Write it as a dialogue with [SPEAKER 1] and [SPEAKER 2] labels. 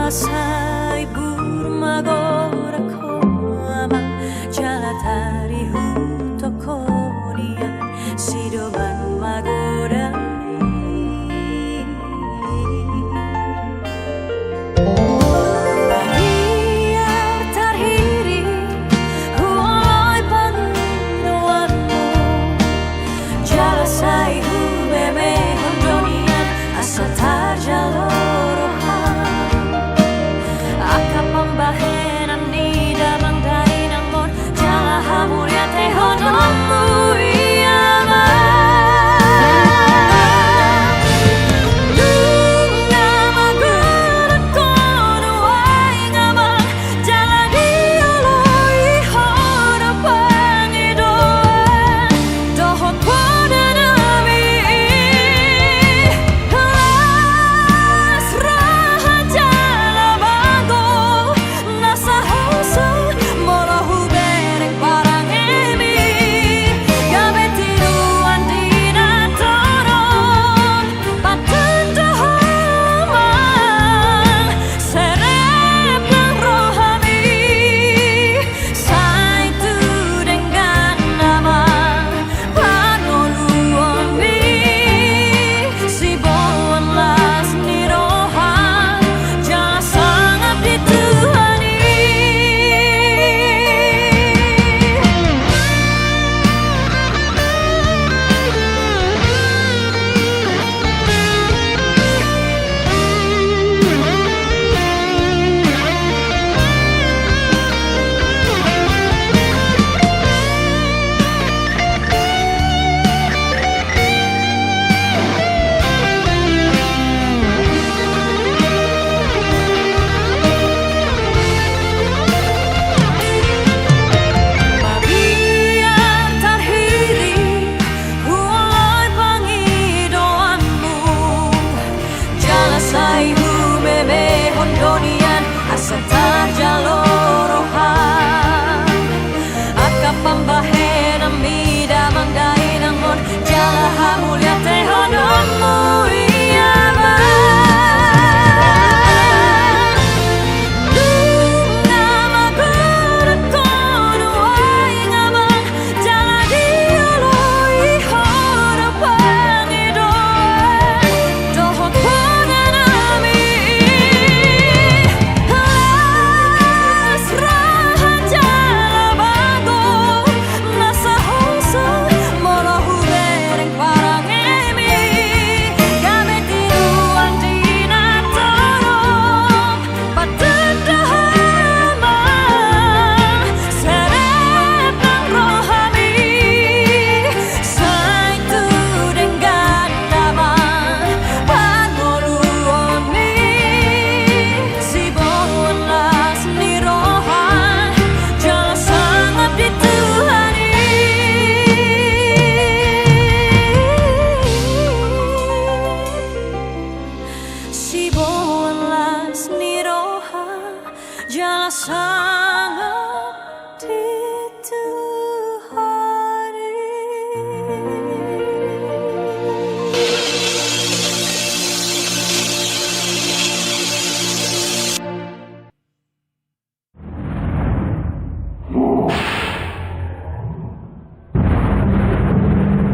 [SPEAKER 1] Sai burmagora koama jalatari hutokonia sidoban magorani biar terhiri huoi pandoanmu jalasai humeme hondonian asa tarjalorohan pambahenan di damang dari namon jala hamulia tehonomu iyama nama gerak kono ai ngamang jala dialoi hora pangidoan dohon podanami las raha jala bago sai humeme hondonian asa tarjalorohan akka pambahenan midamang dainangon jala hamulia tehononmu iyama nama gerak kono ai ngamang jala dialoi hora pangidoan dohon jala